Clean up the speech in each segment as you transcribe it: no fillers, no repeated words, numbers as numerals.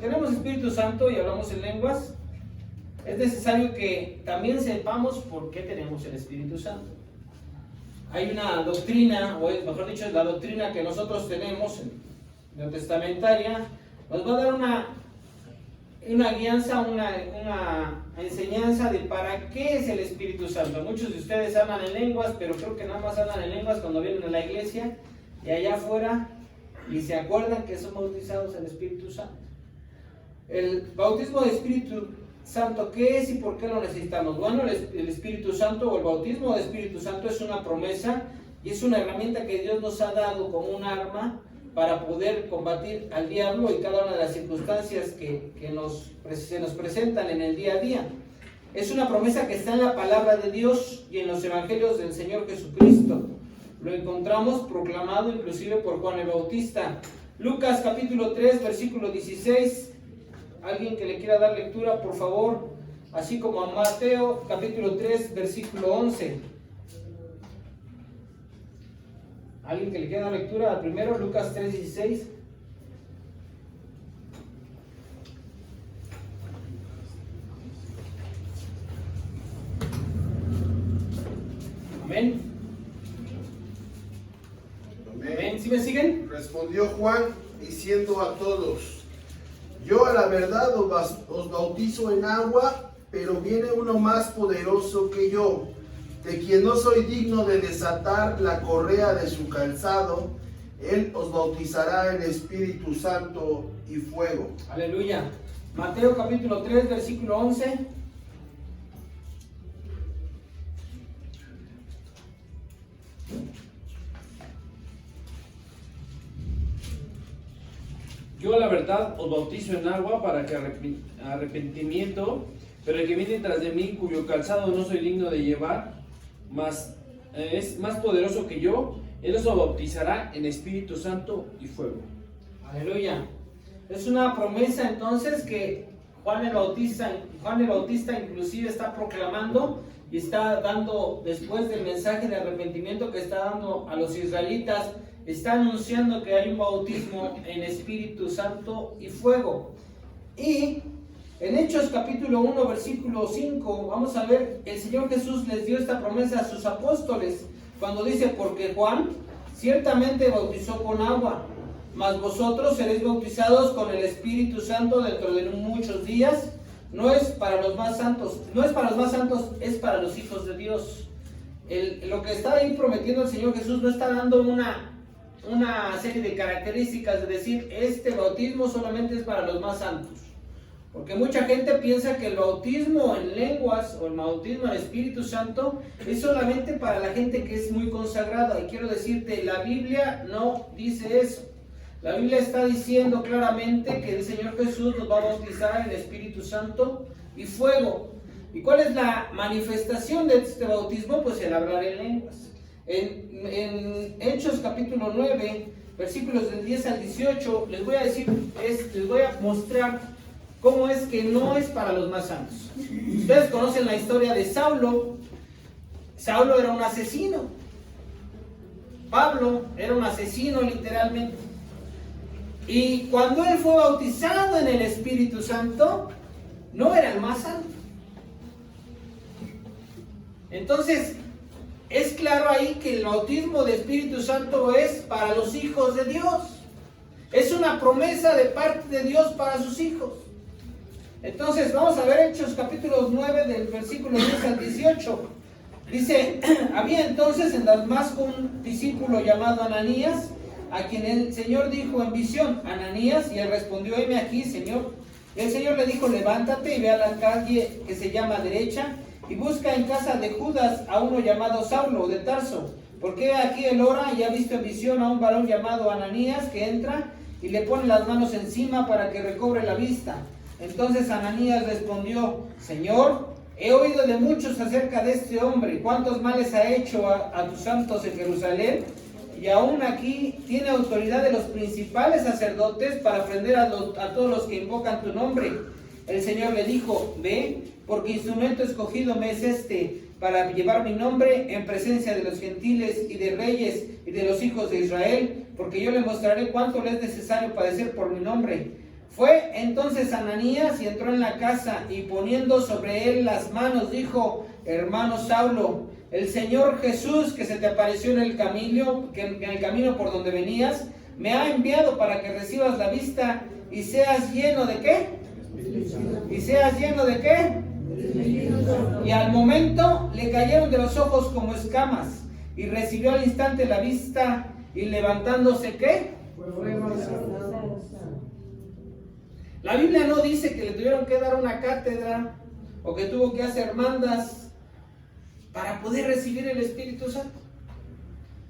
tenemos Espíritu Santo y hablamos en lenguas, es necesario que también sepamos por qué tenemos el Espíritu Santo. Hay una doctrina, o mejor dicho, la doctrina que nosotros tenemos neotestamentaria, nos va a dar una guianza, una enseñanza de para qué es el Espíritu Santo. Muchos de ustedes hablan en lenguas, pero creo que nada más hablan en lenguas cuando vienen a la iglesia y allá afuera y se acuerdan que son bautizados en el Espíritu Santo. El bautismo de Espíritu Santo, ¿qué es y por qué lo necesitamos? Bueno, el Espíritu Santo o el bautismo de Espíritu Santo es una promesa y es una herramienta que Dios nos ha dado como un arma para poder combatir al diablo y cada una de las circunstancias que se nos presentan en el día a día. Es una promesa que está en la palabra de Dios y en los evangelios del Señor Jesucristo. Lo encontramos proclamado inclusive por Juan el Bautista. Lucas capítulo 3, versículo 16. Alguien que le quiera dar lectura, por favor. Así como a Mateo capítulo 3, versículo 11. ¿Alguien que le quiera dar lectura? Primero, Lucas 3, 16. Amén. Amén. ¿Sí me siguen? Respondió Juan diciendo a todos: yo a la verdad os bautizo en agua, pero viene uno más poderoso que yo, de quien no soy digno de desatar la correa de su calzado. Él os bautizará en Espíritu Santo y fuego. Aleluya. Mateo capítulo 3, versículo 11. Yo a la verdad os bautizo en agua para que arrepentimiento, pero el que viene tras de mí, cuyo calzado no soy digno de llevar, es más poderoso que yo, él os bautizará en Espíritu Santo y fuego. Aleluya. Es una promesa entonces que Juan el Bautista inclusive está proclamando y está dando, después del mensaje de arrepentimiento que está dando a los israelitas, está anunciando que hay un bautismo en Espíritu Santo y fuego. Y en Hechos capítulo 1, versículo 5, vamos a ver, el Señor Jesús les dio esta promesa a sus apóstoles, cuando dice: porque Juan ciertamente bautizó con agua, mas vosotros seréis bautizados con el Espíritu Santo dentro de muchos días. No es para los más santos, es para los hijos de Dios. Lo que está ahí prometiendo el Señor Jesús no está dando una serie de características de decir este bautismo solamente es para los más santos, porque mucha gente piensa que el bautismo en lenguas o el bautismo en Espíritu Santo es solamente para la gente que es muy consagrada, y quiero decirte, la Biblia no dice eso. La Biblia está diciendo claramente que el Señor Jesús nos va a bautizar en Espíritu Santo y fuego. ¿Y cuál es la manifestación de este bautismo? Pues el hablar en lenguas. En Hechos capítulo 9, versículos del 10 al 18, les voy a mostrar cómo es que no es para los más santos. Ustedes conocen la historia de Saulo. Saulo era un asesino. Pablo era un asesino literalmente. Y cuando él fue bautizado en el Espíritu Santo, no era el más santo. Entonces, es claro ahí que el bautismo de Espíritu Santo es para los hijos de Dios. Es una promesa de parte de Dios para sus hijos. Entonces, vamos a ver Hechos capítulo 9 del versículo 10 al 18. Dice: había entonces en Damasco un discípulo llamado Ananías, a quien el Señor dijo en visión: Ananías, y él respondió: heme aquí, Señor. Y el Señor le dijo: levántate y ve a la calle que se llama Derecha, y busca en casa de Judas a uno llamado Saulo de Tarso, porque aquí él ora y ha visto en visión a un varón llamado Ananías que entra y le pone las manos encima para que recobre la vista. Entonces Ananías respondió: Señor, he oído de muchos acerca de este hombre, cuántos males ha hecho a tus santos en Jerusalén, y aún aquí tiene autoridad de los principales sacerdotes para prender a todos los que invocan tu nombre. El Señor le dijo: ve, porque instrumento escogido me es este, para llevar mi nombre en presencia de los gentiles y de reyes y de los hijos de Israel, porque yo le mostraré cuánto le es necesario padecer por mi nombre. Fue entonces Ananías y entró en la casa y poniendo sobre él las manos dijo: hermano Saulo, el Señor Jesús que se te apareció en el camino por donde venías, me ha enviado para que recibas la vista y seas lleno de ¿qué? ¿Y seas lleno de qué? Y al momento le cayeron de los ojos como escamas y recibió al instante la vista y levantándose ¿qué? La Biblia no dice que le tuvieron que dar una cátedra o que tuvo que hacer mandas para poder recibir el Espíritu Santo.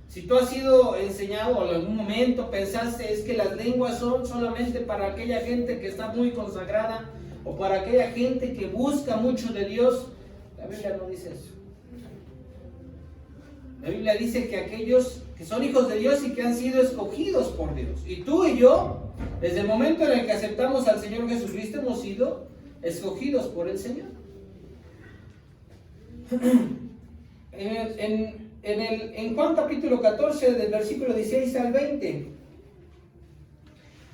Si tú has sido enseñado o en algún momento pensaste es que las lenguas son solamente para aquella gente que está muy consagrada o para aquella gente que busca mucho de Dios, la Biblia no dice eso. La Biblia dice que aquellos que son hijos de Dios y que han sido escogidos por Dios. Y tú y yo, desde el momento en el que aceptamos al Señor Jesucristo, hemos sido escogidos por el Señor. En Juan capítulo 14, del versículo 16 al 20,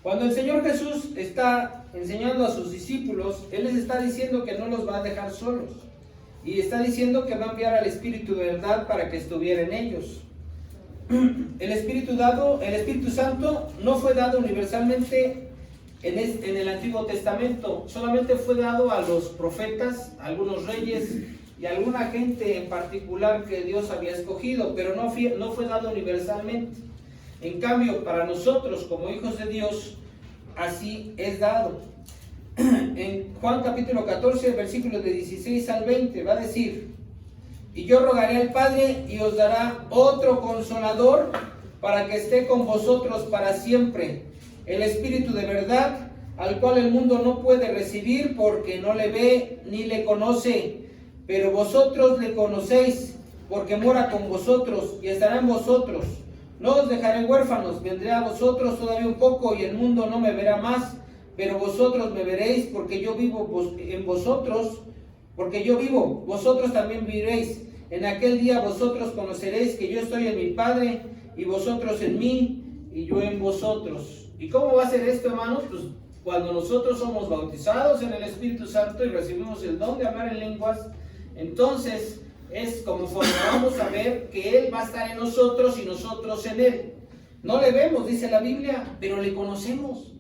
cuando el Señor Jesús está enseñando a sus discípulos, Él les está diciendo que no los va a dejar solos. Y está diciendo que va a enviar al Espíritu de verdad para que estuviera en ellos. El Espíritu Santo no fue dado universalmente en el Antiguo Testamento. Solamente fue dado a los profetas, a algunos reyes y a alguna gente en particular que Dios había escogido, pero no fue dado universalmente. En cambio, para nosotros como hijos de Dios, así es dado. En Juan capítulo 14, versículos de 16 al 20, va a decir: y yo rogaré al Padre y os dará otro consolador para que esté con vosotros para siempre, el Espíritu de verdad, al cual el mundo no puede recibir porque no le ve ni le conoce, pero vosotros le conocéis porque mora con vosotros y estará en vosotros. No os dejaré huérfanos, vendré a vosotros todavía un poco y el mundo no me verá más, pero vosotros me veréis porque yo vivo en vosotros, porque yo vivo, vosotros también viviréis. En aquel día vosotros conoceréis que yo estoy en mi Padre y vosotros en mí y yo en vosotros. ¿Y cómo va a ser esto, hermanos? Pues cuando nosotros somos bautizados en el Espíritu Santo y recibimos el don de hablar en lenguas, entonces es conforme vamos a ver que Él va a estar en nosotros y nosotros en Él. No le vemos, dice la Biblia, pero le conocemos,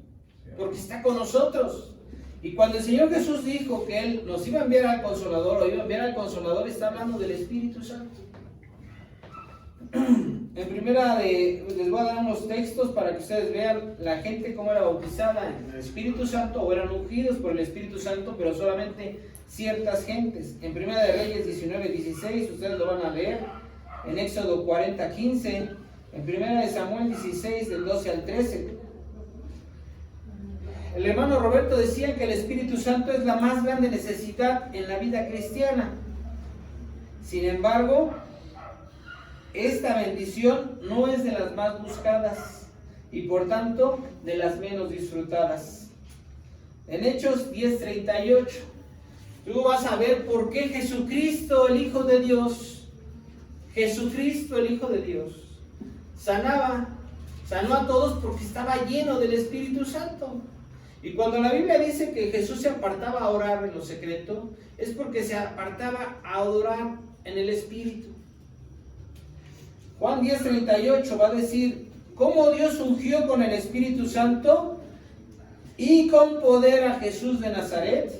porque está con nosotros. Y cuando el Señor Jesús dijo que Él nos iba a enviar al Consolador, o iba a enviar al Consolador, está hablando del Espíritu Santo. Les voy a dar unos textos para que ustedes vean la gente cómo era bautizada en el Espíritu Santo, o eran ungidos por el Espíritu Santo, pero solamente ciertas gentes. En Primera de Reyes 19:16, ustedes lo van a leer. En Éxodo 40:15, en Primera de Samuel 16, del 12 al 13. El hermano Roberto decía que el Espíritu Santo es la más grande necesidad en la vida cristiana. Sin embargo, esta bendición no es de las más buscadas y por tanto de las menos disfrutadas. En Hechos 10:38, tú vas a ver por qué Jesucristo, el Hijo de Dios, sanó a todos porque estaba lleno del Espíritu Santo. Y cuando la Biblia dice que Jesús se apartaba a orar en lo secreto, es porque se apartaba a adorar en el Espíritu. Juan 10:38 va a decir cómo Dios ungió con el Espíritu Santo y con poder a Jesús de Nazaret,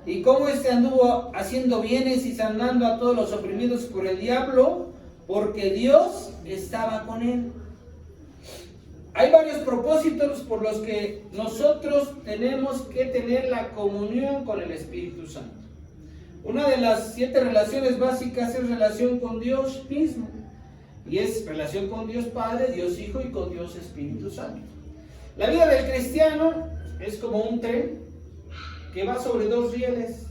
y cómo éste anduvo haciendo bienes y sanando a todos los oprimidos por el diablo, porque Dios estaba con él. Hay varios propósitos por los que nosotros tenemos que tener la comunión con el Espíritu Santo. Una de las 7 relaciones básicas es relación con Dios mismo. Y es relación con Dios Padre, Dios Hijo y con Dios Espíritu Santo. La vida del cristiano es como un tren que va sobre 2 rieles.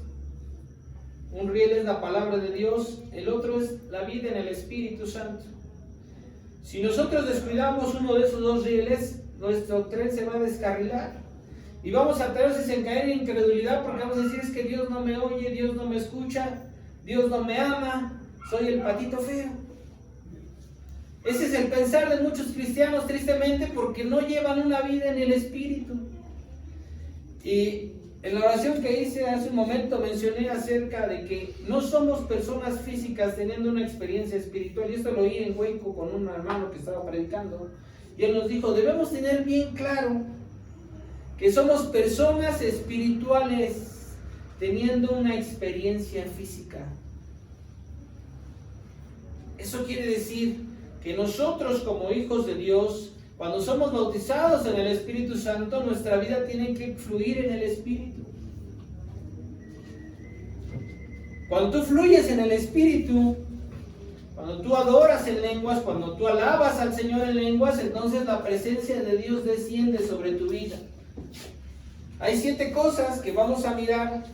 Un riel es la palabra de Dios, el otro es la vida en el Espíritu Santo. Si nosotros descuidamos uno de esos 2 rieles, nuestro tren se va a descarrilar y vamos a veces en caer en incredulidad porque vamos a decir: es que Dios no me oye, Dios no me escucha, Dios no me ama, soy el patito feo. Ese es el pensar de muchos cristianos, tristemente, porque no llevan una vida en el Espíritu. Y en la oración que hice hace un momento mencioné acerca de que no somos personas físicas teniendo una experiencia espiritual. Y esto lo oí en Hueco con un hermano que estaba predicando. Y él nos dijo, debemos tener bien claro que somos personas espirituales teniendo una experiencia física. Eso quiere decir que nosotros como hijos de Dios, cuando somos bautizados en el Espíritu Santo, nuestra vida tiene que fluir en el Espíritu. Cuando tú fluyes en el Espíritu, cuando tú adoras en lenguas, cuando tú alabas al Señor en lenguas, entonces la presencia de Dios desciende sobre tu vida. Hay 7 cosas que vamos a mirar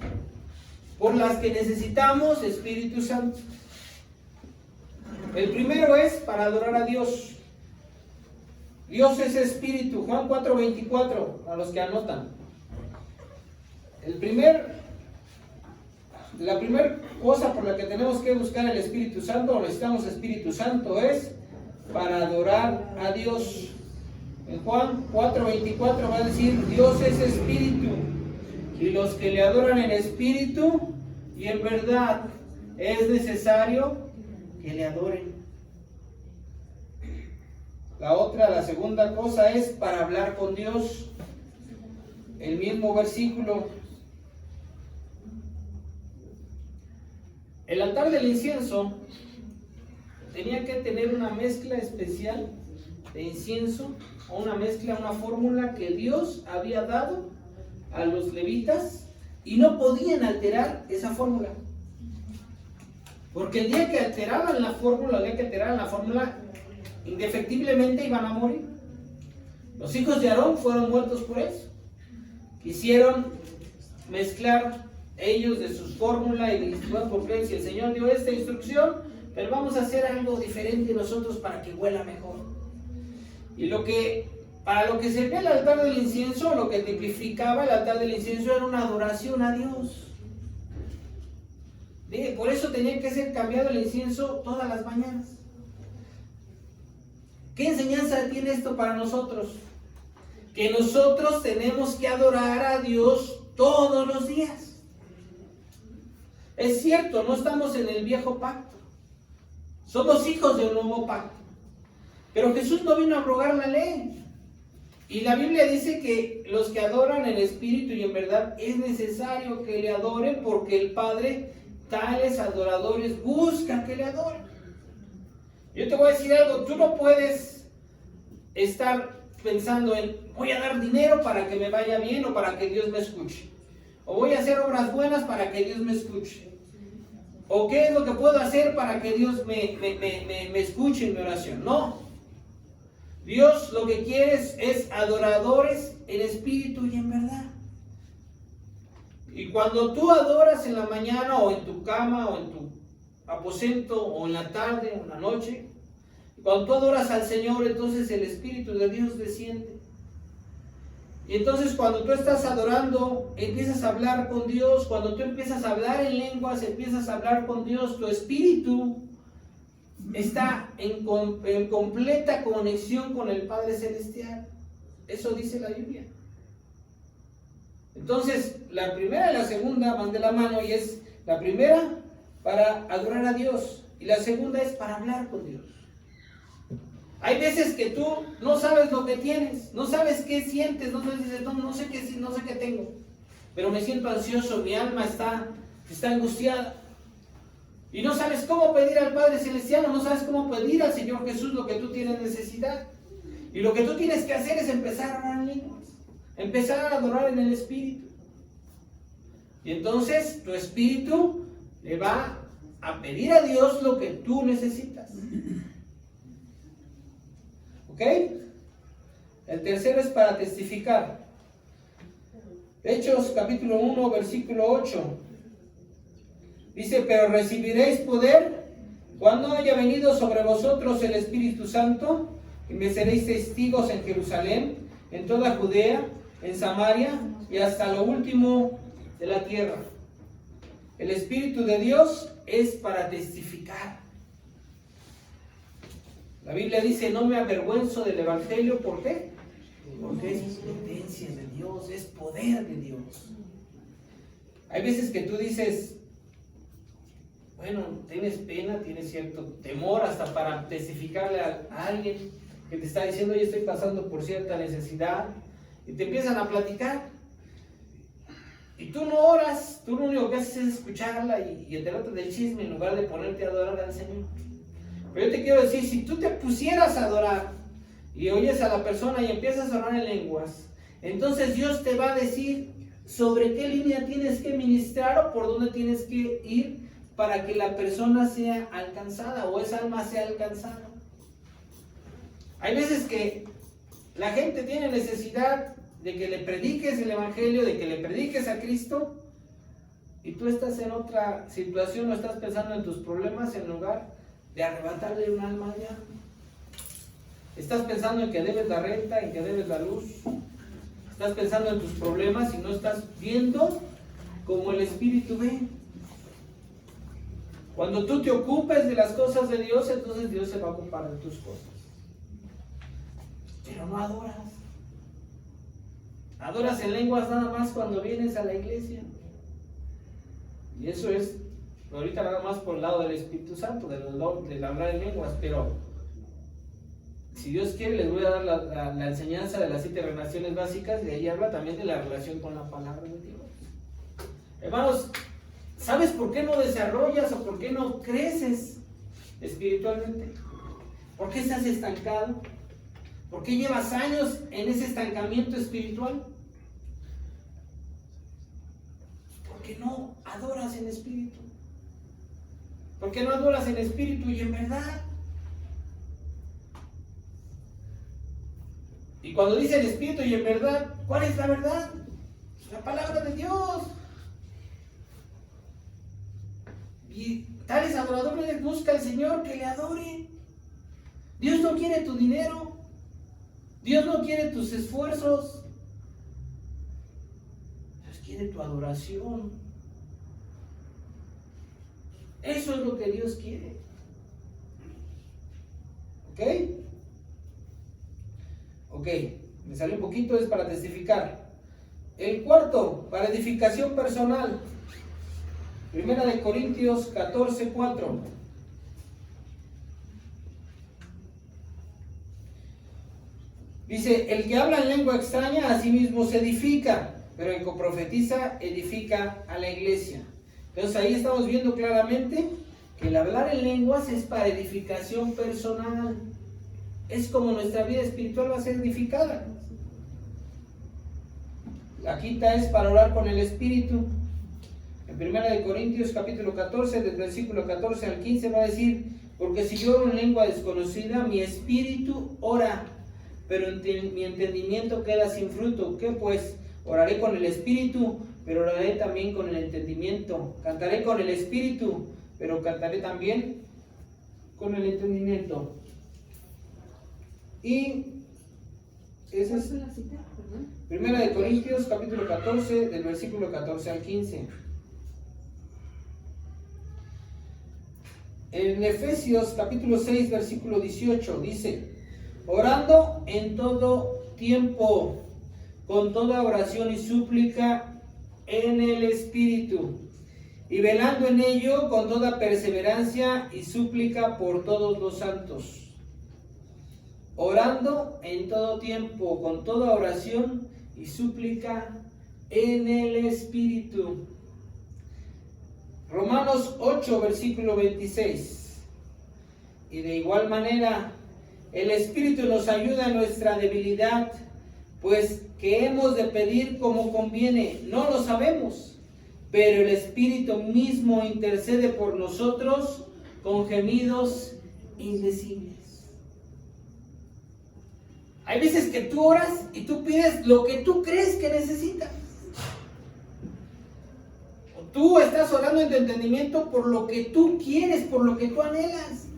por las que necesitamos Espíritu Santo. El primero es para adorar a Dios. Dios es Espíritu, Juan 4:24, a los que anotan. La primera cosa por la que tenemos que buscar el Espíritu Santo, o necesitamos Espíritu Santo, es para adorar a Dios. En Juan 4:24 va a decir, Dios es Espíritu, y los que le adoran en Espíritu y en verdad, es necesario que le adoren. La segunda cosa es para hablar con Dios. El mismo versículo. El altar del incienso tenía que tener una mezcla especial de incienso, o una mezcla, una fórmula que Dios había dado a los levitas, y no podían alterar esa fórmula. Porque el día que alteraban la fórmula, indefectiblemente iban a morir. Los hijos de Aarón fueron muertos por eso. Quisieron mezclar ellos de sus fórmulas y dijeron, porque si el Señor dio esta instrucción, pero vamos a hacer algo diferente nosotros para que huela mejor. Y para lo que servía el altar del incienso, lo que tipificaba el altar del incienso era una adoración a Dios. Por eso tenía que ser cambiado el incienso todas las mañanas. ¿Qué enseñanza tiene esto para nosotros? Que nosotros tenemos que adorar a Dios todos los días. Es cierto, no estamos en el viejo pacto. Somos hijos de un nuevo pacto. Pero Jesús no vino a abrogar la ley. Y la Biblia dice que los que adoran en espíritu y en verdad es necesario que le adoren, porque el Padre tales adoradores busca que le adoren. Yo te voy a decir algo, tú no puedes estar pensando en voy a dar dinero para que me vaya bien o para que Dios me escuche, o voy a hacer obras buenas para que Dios me escuche, o qué es lo que puedo hacer para que Dios me escuche en mi oración. No, Dios lo que quiere es adoradores en espíritu y en verdad. Y cuando tú adoras en la mañana o en tu cama o en tu aposento o en la tarde o en la noche, cuando tú adoras al Señor, entonces el Espíritu de Dios desciende. Y entonces cuando tú estás adorando, empiezas a hablar con Dios. Cuando tú empiezas a hablar en lenguas, empiezas a hablar con Dios. Tu espíritu está en completa conexión con el Padre Celestial. Eso dice la Biblia. Entonces, la primera y la segunda van de la mano, y es la primera para adorar a Dios y la segunda es para hablar con Dios. Hay veces que tú no sabes lo que tienes, no sabes qué sientes, no sé qué tengo, pero me siento ansioso, mi alma está angustiada. Y no sabes cómo pedir al Padre Celestial, no sabes cómo pedir al Señor Jesús lo que tú tienes necesidad. Y lo que tú tienes que hacer es empezar a orar en lenguas, empezar a adorar en el Espíritu. Y entonces tu espíritu le va a pedir a Dios lo que tú necesitas. ¿Ok? El tercero es para testificar. Hechos capítulo 1, versículo 8. Dice, pero recibiréis poder cuando haya venido sobre vosotros el Espíritu Santo, y me seréis testigos en Jerusalén, en toda Judea, en Samaria y hasta lo último de la tierra. El Espíritu de Dios es para testificar. La Biblia dice, no me avergüenzo del Evangelio, ¿por qué? Porque es potencia de Dios, es poder de Dios. Hay veces que tú dices, bueno, tienes pena, tienes cierto temor hasta para testificarle a alguien que te está diciendo, yo estoy pasando por cierta necesidad, y te empiezan a platicar. Y tú no oras, tú lo único que haces es escucharla y enterarte del chisme en lugar de ponerte a adorar al Señor. Pero yo te quiero decir, si tú te pusieras a adorar y oyes a la persona y empiezas a orar en lenguas, entonces Dios te va a decir sobre qué línea tienes que ministrar o por dónde tienes que ir para que la persona sea alcanzada o esa alma sea alcanzada. Hay veces que la gente tiene necesidad de que le prediques el Evangelio, de que le prediques a Cristo, y tú estás en otra situación, no estás pensando en tus problemas en lugar de arrebatarle un alma allá. Estás pensando en que debes la renta, en que debes la luz. Estás pensando en tus problemas y no estás viendo como el Espíritu ve. Cuando tú te ocupes de las cosas de Dios, entonces Dios se va a ocupar de tus cosas. Pero no adoras. Adoras en lenguas nada más cuando vienes a la iglesia. Y eso es, ahorita nada más por el lado del Espíritu Santo, del hablar en lenguas, pero si Dios quiere les voy a dar la enseñanza de las 7 relaciones básicas, y ahí habla también de la relación con la palabra de Dios. Hermanos, ¿sabes por qué no desarrollas o por qué no creces espiritualmente? ¿Por qué estás estancado? ¿Por qué llevas años en ese estancamiento espiritual? Porque no adoras en espíritu. Porque no adoras en espíritu y en verdad. Y cuando dice en espíritu y en verdad, ¿cuál es la verdad? La palabra de Dios. Y tales adoradores busca al Señor que le adore. Dios no quiere tu dinero. Dios no quiere tus esfuerzos. Dios quiere tu adoración. Eso es lo que Dios quiere. ¿Ok? Ok, me salió un poquito, es para testificar. El cuarto, para edificación personal. 1 Corintios 14:4. Dice, el que habla en lengua extraña a sí mismo se edifica, pero el que profetiza edifica a la iglesia. Entonces ahí estamos viendo claramente que el hablar en lenguas es para edificación personal. Es como nuestra vida espiritual va a ser edificada. La quinta es para orar con el Espíritu. En 1 Corintios capítulo 14, del versículo 14 al 15 va a decir, porque si yo oro en lengua desconocida, mi espíritu ora, pero mi entendimiento queda sin fruto. ¿Qué pues? Oraré con el espíritu, pero oraré también con el entendimiento. Cantaré con el espíritu, pero cantaré también con el entendimiento. Y esa es 1 Corintios capítulo 14, del versículo 14 al 15. En Efesios capítulo 6, versículo 18 dice, orando en todo tiempo, con toda oración y súplica en el Espíritu, y velando en ello con toda perseverancia y súplica por todos los santos. Orando en todo tiempo, con toda oración y súplica en el Espíritu. Romanos 8, versículo 26. Y de igual manera, el Espíritu nos ayuda en nuestra debilidad, pues que hemos de pedir como conviene, no lo sabemos, pero el Espíritu mismo intercede por nosotros con gemidos indecibles. Hay veces que tú oras y tú pides lo que tú crees que necesitas. O tú estás orando en tu entendimiento por lo que tú quieres, por lo que tú anhelas.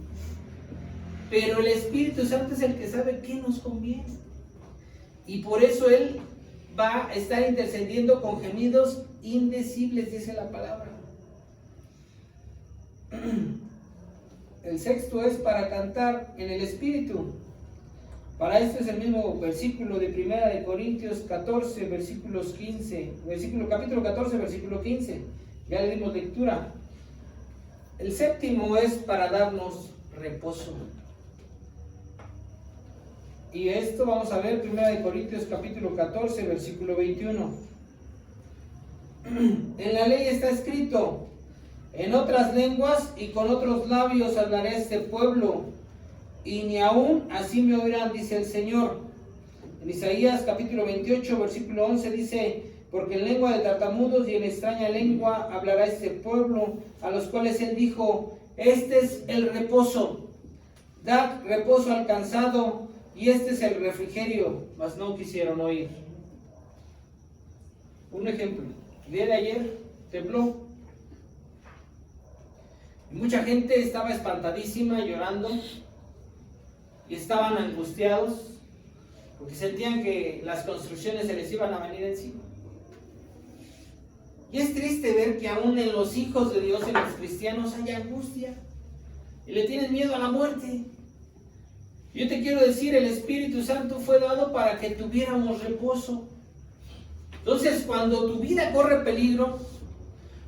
Pero el Espíritu Santo es el que sabe qué nos conviene. Y por eso Él va a estar intercediendo con gemidos indecibles, dice la palabra. El sexto es para cantar en el Espíritu. Para esto es el mismo versículo de 1 de Corintios 14, versículos 15, capítulo 14, versículo 15. Ya le dimos lectura. El séptimo es para darnos reposo. Y esto vamos a ver 1 de Corintios capítulo 14, versículo 21. En la ley está escrito: en otras lenguas y con otros labios hablaré a este pueblo, y ni aún así me oirán, dice el Señor. En Isaías capítulo 28, versículo 11 dice: porque en lengua de tartamudos y en extraña lengua hablará este pueblo, a los cuales él dijo: este es el reposo, dad reposo al cansado, y este es el refrigerio, mas no quisieron oír. Un ejemplo, el día de ayer tembló, y mucha gente estaba espantadísima, llorando, y estaban angustiados, porque sentían que las construcciones se les iban a venir encima. Y es triste ver que aún en los hijos de Dios, en los cristianos, hay angustia, y le tienen miedo a la muerte. Yo te quiero decir, el Espíritu Santo fue dado para que tuviéramos reposo. Entonces, cuando tu vida corre peligro,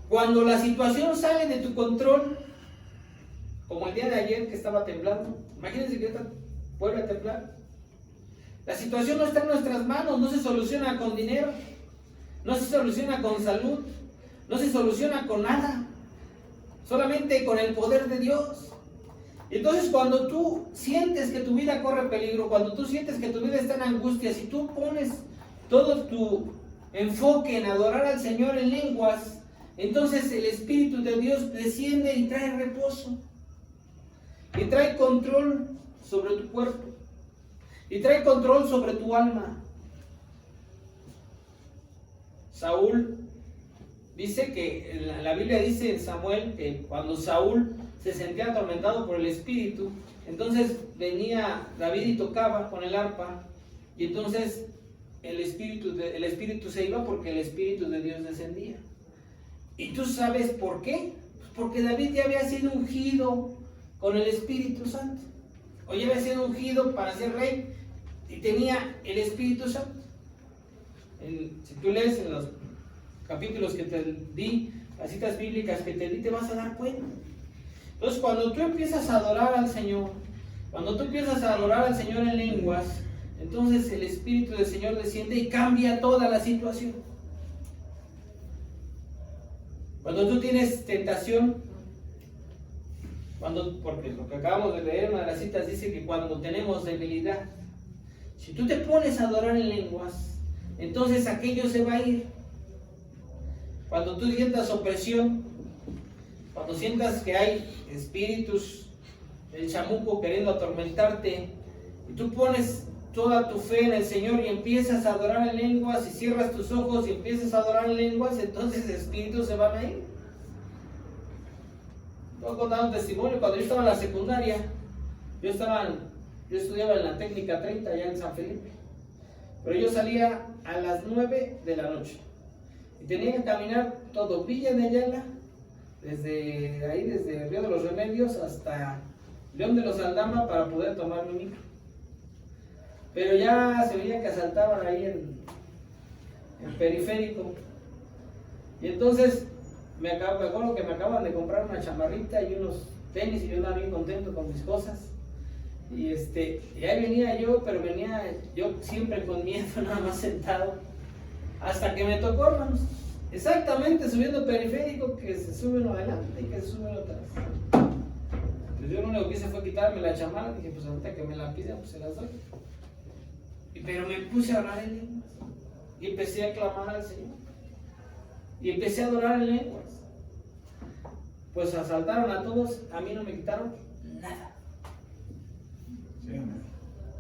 cuando la situación sale de tu control, como el día de ayer que estaba temblando, imagínense que ahorita vuelve a temblar. La situación no está en nuestras manos, no se soluciona con dinero, no se soluciona con salud, no se soluciona con nada, solamente con el poder de Dios. Entonces, cuando tú sientes que tu vida corre peligro, cuando tú sientes que tu vida está en angustia, si tú pones todo tu enfoque en adorar al Señor en lenguas, entonces el Espíritu de Dios desciende y trae reposo, y trae control sobre tu cuerpo, y trae control sobre tu alma. Saúl dice que, la Biblia dice en Samuel, que cuando Saúl se sentía atormentado por el Espíritu, entonces venía David y tocaba con el arpa, y entonces el Espíritu se iba, porque el Espíritu de Dios descendía. ¿Y tú sabes por qué? Pues porque David ya había sido ungido con el Espíritu Santo, o ya había sido ungido para ser rey, y tenía el Espíritu Santo. Si tú lees en los capítulos que te di, las citas bíblicas que te di, te vas a dar cuenta. Entonces, cuando tú empiezas a adorar al Señor, cuando tú empiezas a adorar al Señor en lenguas, entonces el Espíritu del Señor desciende y cambia toda la situación. Cuando tú tienes tentación, porque lo que acabamos de leer, una de las citas dice que cuando tenemos debilidad, si tú te pones a adorar en lenguas, entonces aquello se va a ir. Cuando tú sientas opresión, cuando sientas que hay espíritus del chamuco queriendo atormentarte, y tú pones toda tu fe en el Señor y empiezas a adorar en lenguas, y cierras tus ojos y empiezas a adorar en lenguas, entonces espíritus se van a ir. Voy a contar un testimonio. Cuando yo estaba en la secundaria, yo estudiaba en la técnica 30 allá en San Felipe, pero yo salía a las 9 de la noche y tenía que caminar todo Villa de Ayala, desde Río de los Remedios hasta León de los Aldama, para poder tomar mi micro. Pero ya se veía que asaltaban ahí en Periférico, y entonces me acuerdo que me acaban de comprar una chamarrita y unos tenis, y yo andaba bien contento con mis cosas. Y ahí venía yo, pero venía yo siempre con miedo, nada más sentado, hasta que me tocó, hermanos, exactamente subiendo Periférico, que se sube uno adelante y que se sube uno atrás. Pues yo lo único que hice fue quitarme la chamarra, dije, pues ahorita que me la pida, pues se las doy. Pero me puse a orar en lenguas, y empecé a clamar al Señor, y empecé a adorar en lenguas. Pues asaltaron a todos, a mí no me quitaron nada.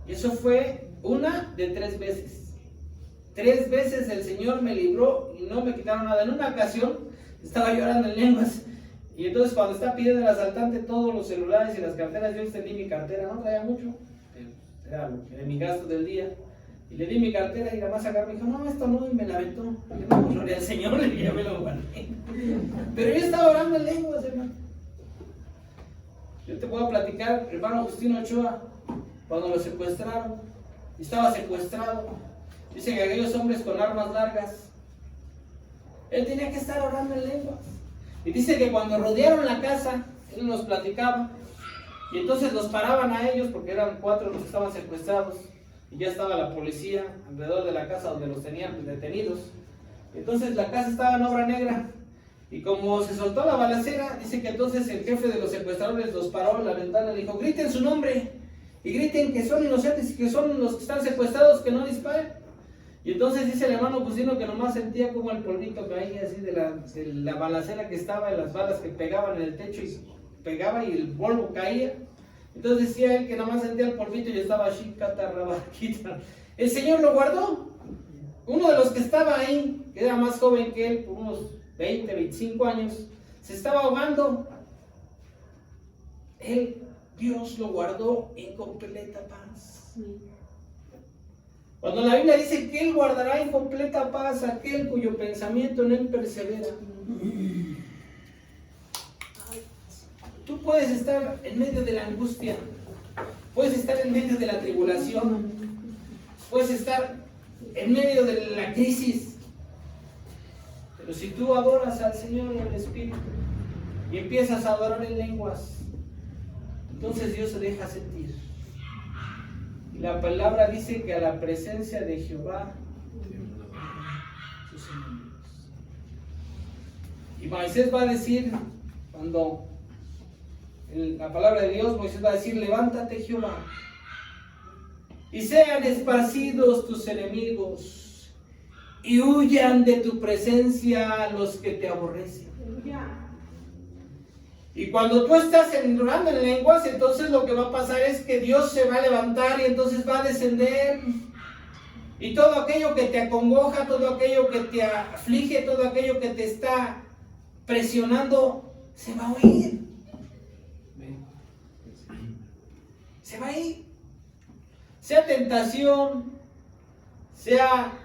Y eso fue una de 3 veces. 3 veces el Señor me libró y no me quitaron nada. En una ocasión estaba llorando en lenguas, y entonces cuando está pidiendo el asaltante todos los celulares y las carteras, yo extendí mi cartera, no traía mucho, era mi gasto del día, y le di mi cartera, y nada más agarró y me dijo, no, esto no, y me la aventó. Yo no, gloria al Señor, y ya me lo guardé. Pero yo estaba orando en lenguas, hermano. Yo te puedo platicar, hermano Agustino Ochoa, cuando lo secuestraron, estaba secuestrado. Dice que aquellos hombres con armas largas, él tenía que estar orando en lenguas. Y dice que cuando rodearon la casa, él nos platicaba, y entonces los paraban a ellos, porque eran 4 los que estaban secuestrados, y ya estaba la policía alrededor de la casa donde los tenían detenidos. Entonces la casa estaba en obra negra, y como se soltó la balacera, dice que entonces el jefe de los secuestradores los paró en la ventana y le dijo: griten su nombre, y griten que son inocentes y que son los que están secuestrados, que no disparen. Y entonces dice el hermano Justino que nomás sentía como el polvito caía así de la balacera que estaba, en las balas que pegaban en el techo y pegaba y el polvo caía. Entonces decía él que nomás sentía el polvito y estaba así, catarrabaquita. El Señor lo guardó. Uno de los que estaba ahí, que era más joven que él, por unos 20, 25 años, se estaba ahogando. Dios lo guardó en completa paz. Cuando la Biblia dice que Él guardará en completa paz a aquel cuyo pensamiento en Él persevera. Tú puedes estar en medio de la angustia, puedes estar en medio de la tribulación, puedes estar en medio de la crisis, pero si tú adoras al Señor en el Espíritu y empiezas a adorar en lenguas, entonces Dios se deja sentir. Y la palabra dice que a la presencia de Jehová sus enemigos. Y Moisés va a decir, cuando en la palabra de Dios, Moisés va a decir: levántate, Jehová, y sean esparcidos tus enemigos, y huyan de tu presencia los que te aborrecen. Y cuando tú estás orando en lenguas, entonces lo que va a pasar es que Dios se va a levantar y entonces va a descender. Y todo aquello que te acongoja, todo aquello que te aflige, todo aquello que te está presionando, se va a oír. Se va a ir. Sea tentación, sea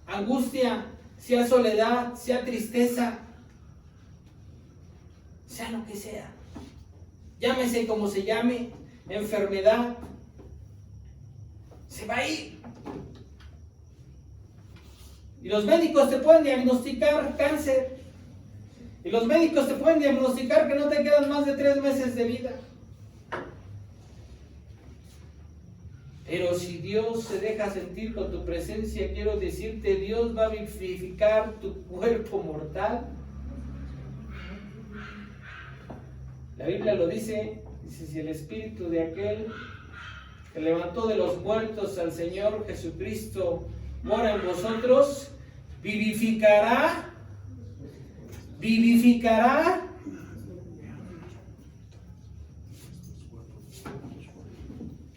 angustia, sea soledad, sea tristeza, sea lo que sea, llámese como se llame, enfermedad, se va a ir. Y los médicos te pueden diagnosticar cáncer, y los médicos te pueden diagnosticar que no te quedan más de 3 meses de vida. Pero si Dios se deja sentir con tu presencia, quiero decirte, Dios va a vivificar tu cuerpo mortal. La Biblia lo dice, si el espíritu de aquel que levantó de los muertos al Señor Jesucristo mora en vosotros, vivificará.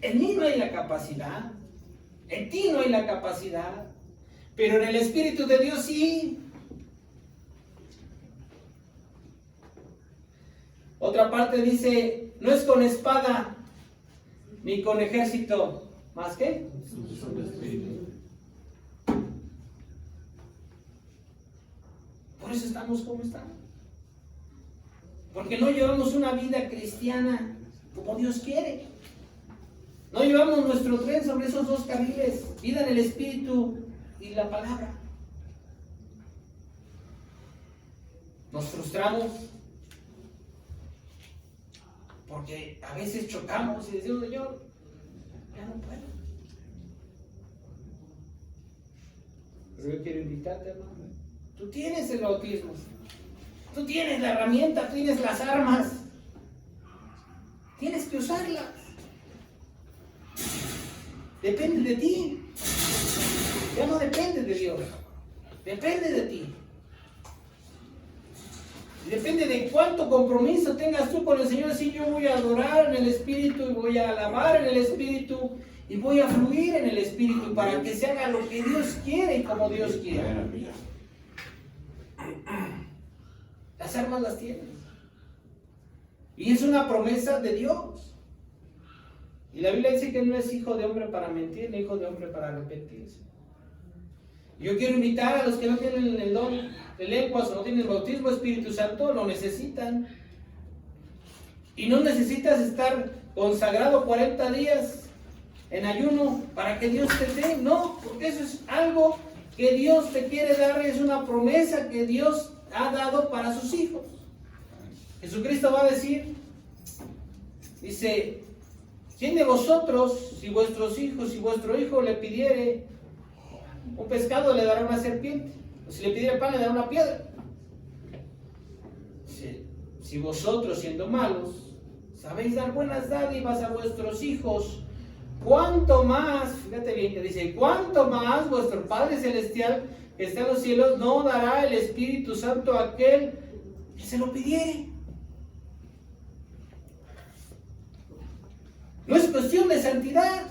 En mí no hay la capacidad, en ti no hay la capacidad, pero en el Espíritu de Dios sí. Otra parte dice, no es con espada ni con ejército, ¿más qué? Por eso estamos como estamos. Porque no llevamos una vida cristiana como Dios quiere. No llevamos nuestro tren sobre esos 2 carriles, vida en el Espíritu y la palabra. Nos frustramos porque a veces chocamos y decimos: Señor, ya no puedo. Pero yo quiero invitarte, hermano. Tú tienes el bautismo, tú tienes la herramienta, tú tienes las armas, tienes que usarlas. Depende de ti. Ya no depende de Dios, depende de ti. Depende de cuánto compromiso tengas tú con el Señor. Si yo voy a adorar en el Espíritu y voy a alabar en el Espíritu y voy a fluir en el Espíritu para que se haga lo que Dios quiere y como Dios quiere. Las armas las tienes. Y es una promesa de Dios. Y la Biblia dice que no es hijo de hombre para mentir, ni hijo de hombre para arrepentirse. Yo quiero invitar a los que no tienen el don de lenguas o no tienen el bautismo Espíritu Santo, lo necesitan. Y no necesitas estar consagrado 40 días. en ayuno para que Dios te dé. No, porque eso es algo que Dios te quiere dar, es una promesa que Dios ha dado para sus hijos. Jesucristo va a decir, dice, ¿quién de vosotros, si vuestros hijos, si vuestro hijo le pidiere un pescado, le dará una serpiente? O si le pidiere pan, le dará una piedra. Si vosotros, siendo malos, sabéis dar buenas dádivas a vuestros hijos, cuánto más, fíjate bien que dice, cuánto más vuestro Padre Celestial que está en los cielos no dará el Espíritu Santo a aquel que se lo pidiere. No es cuestión de santidad,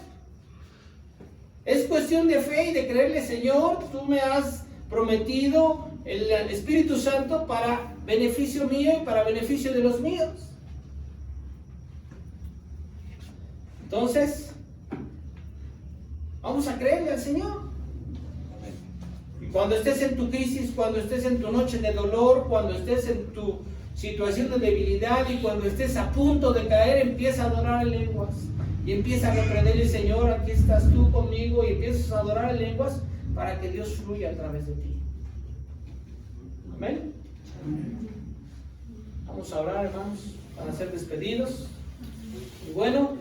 es cuestión de fe y de creerle, Señor, tú me has prometido el Espíritu Santo para beneficio mío y para beneficio de los míos. Entonces, vamos a creerle al Señor. Y cuando estés en tu crisis, cuando estés en tu noche de dolor, cuando estés en tu situación de debilidad y cuando estés a punto de caer, empieza a adorar en lenguas. Y empieza a reprenderle, Señor, aquí estás tú conmigo, y empiezas a adorar en lenguas para que Dios fluya a través de ti. Amén. Vamos a orar, hermanos, para ser despedidos. Y bueno,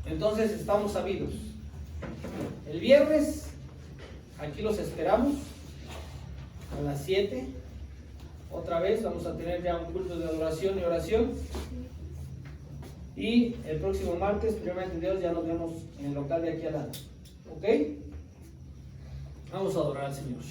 entonces estamos sabidos. El viernes aquí los esperamos a las 7. Otra vez vamos a tener ya un culto de adoración y oración. Y el próximo martes, primeramente Dios, ya nos vemos en el local de aquí al lado. ¿Ok? Vamos a adorar al Señor.